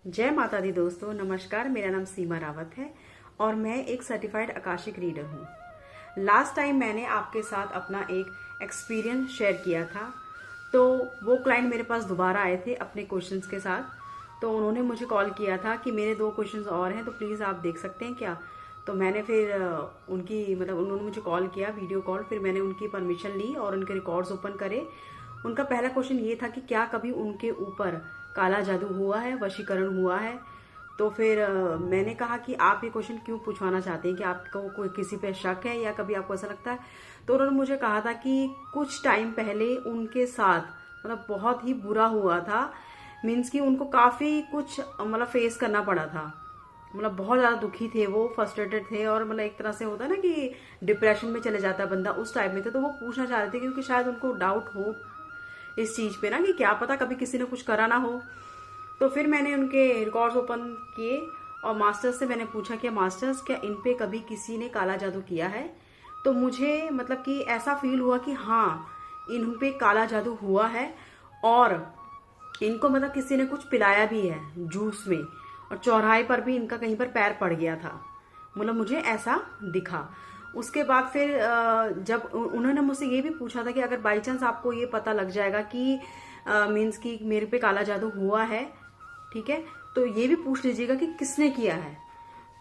जय माता दी दोस्तों, नमस्कार। मेरा नाम सीमा रावत है और मैं एक सर्टिफाइड आकाशिक रीडर हूँ। लास्ट टाइम मैंने आपके साथ अपना एक एक्सपीरियंस शेयर किया था, तो वो क्लाइंट मेरे पास दोबारा आए थे अपने क्वेश्चंस के साथ। तो उन्होंने मुझे कॉल किया था कि मेरे 2 क्वेश्चंस और हैं, तो प्लीज़ आप देख सकते हैं क्या। तो मैंने फिर उन्होंने मुझे कॉल किया, वीडियो कॉल। फिर मैंने उनकी परमिशन ली और उनके रिकॉर्ड्स ओपन करे। उनका पहला क्वेश्चन ये था कि क्या कभी उनके ऊपर काला जादू हुआ है, वशीकरण हुआ है। तो फिर मैंने कहा कि आप ये क्वेश्चन क्यों पूछवाना चाहते हैं, कि आपको कोई किसी पे शक है या कभी आपको ऐसा लगता है। तो उन्होंने मुझे कहा था कि कुछ टाइम पहले उनके साथ बहुत ही बुरा हुआ था। मीन्स कि उनको काफ़ी कुछ फेस करना पड़ा था। बहुत ज़्यादा दुखी थे वो, फ्रस्ट्रेटेड थे और एक तरह से होता है ना कि डिप्रेशन में चले जाता है बंदा, उस टाइप में थे। तो वो पूछना चाह रहे थे क्योंकि शायद उनको डाउट हो इस चीज़ पे ना, कि क्या पता कभी किसी ने कुछ करा ना हो। तो फिर मैंने उनके रिकॉर्ड्स ओपन किए और मास्टर्स से मैंने पूछा कि मास्टर्स, क्या इन पे कभी किसी ने काला जादू किया है। तो मुझे कि ऐसा फील हुआ कि हाँ, इन पे काला जादू हुआ है और इनको किसी ने कुछ पिलाया भी है जूस में, और चौराहे पर भी इनका कहीं पर पैर पड़ गया था। मुझे ऐसा दिखा। उसके बाद फिर जब उन्होंने मुझसे ये भी पूछा था कि अगर बाई चांस आपको ये पता लग जाएगा कि मीन्स कि मेरे पे काला जादू हुआ है, ठीक है, तो ये भी पूछ लीजिएगा कि किसने किया है।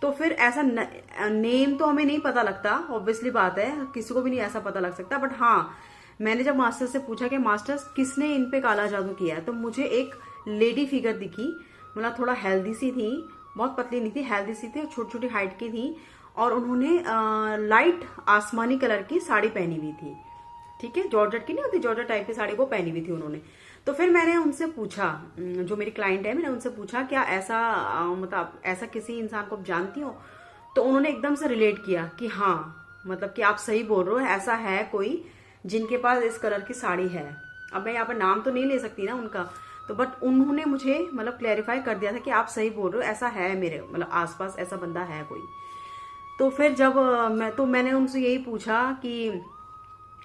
तो फिर ऐसा नेम तो हमें नहीं पता लगता, ऑब्वियसली बात है, किसी को भी नहीं ऐसा पता लग सकता। बट हाँ, मैंने जब मास्टर से पूछा कि मास्टर्स किसने इन पे काला जादू किया है, तो मुझे एक लेडी फिगर दिखी। थोड़ा हेल्दी सी थी, बहुत पतली नहीं थी, हेल्दी सी थी, छोटी छोटी हाइट की थी, और उन्होंने लाइट आसमानी कलर की साड़ी पहनी हुई थी। ठीक है, जॉर्जेट की नहीं होती, जॉर्जेट टाइप की साड़ी वो पहनी हुई थी उन्होंने। तो फिर मैंने उनसे पूछा, जो मेरी क्लाइंट है, मैंने उनसे पूछा क्या ऐसा ऐसा किसी इंसान को आप जानती हो। तो उन्होंने एकदम से रिलेट किया कि हाँ, कि आप सही बोल रहे हो, ऐसा है कोई जिनके पास इस कलर की साड़ी है। अब मैं यहाँ पर नाम तो नहीं ले सकती ना उनका, तो बट उन्होंने मुझे क्लैरिफाई कर दिया था कि आप सही बोल रहे हो, ऐसा है मेरे आसपास, ऐसा बंदा है कोई। तो फिर जब मैंने उनसे यही पूछा कि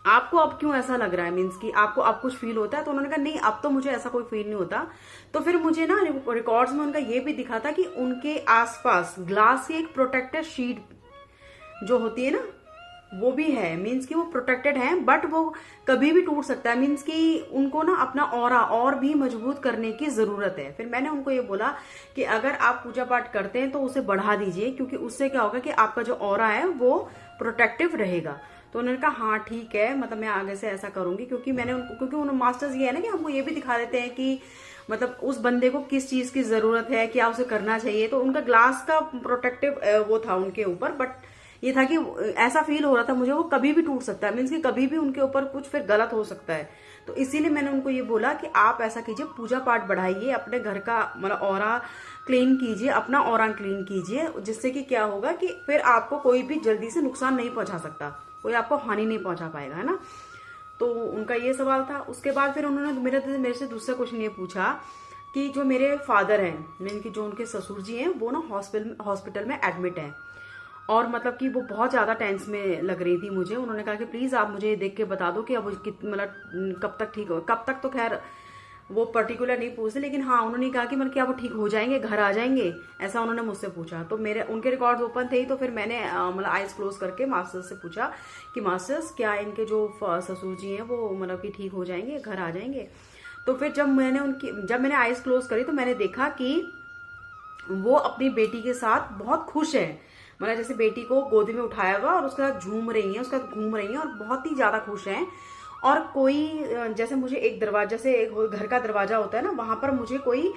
आपको अब क्यों ऐसा लग रहा है, मीन्स कि आपको अब कुछ फील होता है। तो उन्होंने कहा नहीं, अब तो मुझे ऐसा कोई फील नहीं होता। तो फिर मुझे ना रिकॉर्ड्स में उनका ये भी दिखा था कि उनके आसपास ग्लास की एक प्रोटेक्टेड शीट जो होती है ना, वो भी है। मीन्स कि वो प्रोटेक्टेड है, बट वो कभी भी टूट सकता है। मीन्स कि उनको ना अपना ऑरा और भी मजबूत करने की जरूरत है। फिर मैंने उनको ये बोला कि अगर आप पूजा पाठ करते हैं तो उसे बढ़ा दीजिए, क्योंकि उससे क्या होगा कि आपका जो ऑरा है वो प्रोटेक्टिव रहेगा। तो उन्होंने कहा हाँ ठीक है, मैं आगे से ऐसा करूंगी। क्योंकि उन मास्टर्स ये है ना कि हमको ये भी दिखा देते हैं कि उस बंदे को किस चीज की जरूरत है, क्या उसे करना चाहिए। तो उनका ग्लास का प्रोटेक्टिव वो था उनके ऊपर, बट ये था कि ऐसा फील हो रहा था मुझे वो कभी भी टूट सकता है। मीन्स कि कभी भी उनके ऊपर कुछ फिर गलत हो सकता है। तो इसीलिए मैंने उनको ये बोला कि आप ऐसा कीजिए, पूजा पाठ बढ़ाइए, अपने घर का ऑरा क्लीन कीजिए, अपना ऑरा क्लीन कीजिए, जिससे कि क्या होगा कि फिर आपको कोई भी जल्दी से नुकसान नहीं पहुंचा सकता, कोई आपको हानि नहीं पहुंचा पाएगा, है ना। तो उनका ये सवाल था। उसके बाद फिर उन्होंने मेरे से दूसरा क्वेश्चन ये पूछा कि जो मेरे फादर हैं, मीन कि जो उनके ससुर जी हैं, वो ना हॉस्पिटल में एडमिट हैं, और कि वो बहुत ज्यादा टेंस में लग रही थी मुझे। उन्होंने कहा कि प्लीज आप मुझे देख के बता दो कि अब कब तक ठीक हो। कब तक तो खैर वो पर्टिकुलर नहीं पूछते, लेकिन हाँ उन्होंने कहा कि क्या वो ठीक हो जाएंगे, घर आ जाएंगे, ऐसा उन्होंने मुझसे पूछा। तो मेरे उनके रिकॉर्ड्स ओपन थे ही। तो फिर मैंने आइज क्लोज करके मास्टर्स से पूछा कि मास्टर्स, क्या इनके जो ससुर जी हैं वो कि ठीक हो जाएंगे, घर आ जाएंगे। तो फिर जब मैंने आइज क्लोज करी तो मैंने देखा कि वो अपनी बेटी के साथ बहुत खुश है। जैसे बेटी को गोदी में उठाया हुआ और उसके साथ झूम रही है, उसके साथ घूम रही है और बहुत ही ज्यादा खुश हैं। और कोई जैसे मुझे एक दरवाजा से, एक घर का दरवाजा होता है ना, वहां पर मुझे कोई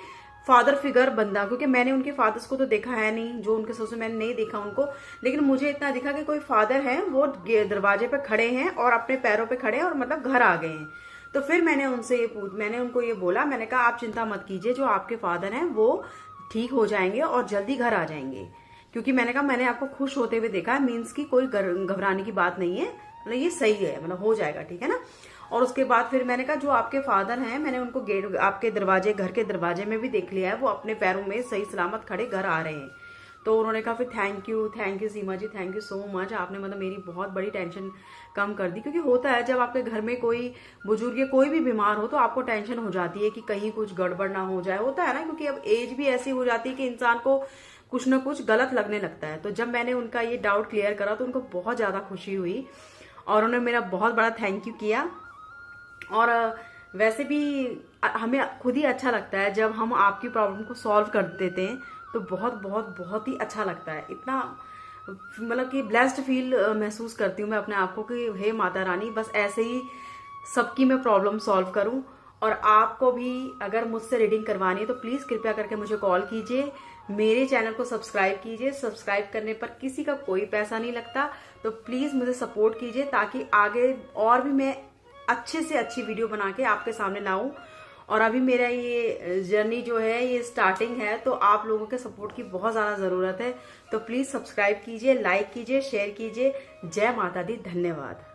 फादर फिगर बंदा, क्योंकि मैंने उनके फादर्स को तो देखा है नहीं, जो उनके ससुर मैंने नहीं देखा उनको, लेकिन मुझे इतना दिखा कि कोई फादर है, वो दरवाजे पे खड़े हैं और अपने पैरों पे खड़े हैं और घर आ गए हैं। तो फिर मैंने उनको ये बोला, मैंने कहा आप चिंता मत कीजिए, जो आपके फादर हैं वो ठीक हो जाएंगे और जल्दी घर आ जाएंगे। क्योंकि मैंने कहा मैंने आपको खुश होते हुए देखा है, मीन्स की कोई घबराने की बात नहीं है, ये सही है, हो जाएगा, ठीक है ना। और उसके बाद फिर मैंने कहा जो आपके फादर हैं, मैंने उनको आपके दरवाजे, घर के दरवाजे में भी देख लिया है, वो अपने पैरों में सही सलामत खड़े घर आ रहे हैं। तो उन्होंने कहा फिर thank you Seema ji, thank you so much, आपने मतलब मेरी बहुत बड़ी टेंशन कम कर दी। क्योंकि होता है जब आपके घर में कोई बुजुर्ग या कोई भी बीमार हो तो आपको टेंशन हो जाती है कि कहीं कुछ गड़बड़ ना हो जाए, होता है ना, क्योंकि अब एज भी ऐसी हो जाती है कि इंसान को कुछ ना कुछ गलत लगने लगता है। तो जब मैंने उनका ये डाउट क्लियर करा तो उनको बहुत ज्यादा खुशी हुई और उन्होंने मेरा बहुत बड़ा थैंक यू किया। और वैसे भी हमें खुद ही अच्छा लगता है जब हम आपकी प्रॉब्लम को सॉल्व कर देते हैं, तो बहुत बहुत बहुत ही अच्छा लगता है। इतना मतलब कि ब्लेस्ड फील महसूस करती हूँ मैं अपने आप को कि हे माता रानी, बस ऐसे ही सबकी मैं प्रॉब्लम सॉल्व करूं। और आपको भी अगर मुझसे रीडिंग करवानी है तो प्लीज कृपया करके मुझे कॉल कीजिए, मेरे चैनल को सब्सक्राइब कीजिए। सब्सक्राइब करने पर किसी का कोई पैसा नहीं लगता, तो प्लीज मुझे सपोर्ट कीजिए ताकि आगे और भी मैं अच्छे से अच्छी वीडियो बना के आपके सामने लाऊं। और अभी मेरा ये जर्नी जो है ये स्टार्टिंग है, तो आप लोगों के सपोर्ट की बहुत ज्यादा जरूरत है। तो प्लीज सब्सक्राइब कीजिए, लाइक कीजिए, शेयर कीजिए। जय माता दी, धन्यवाद।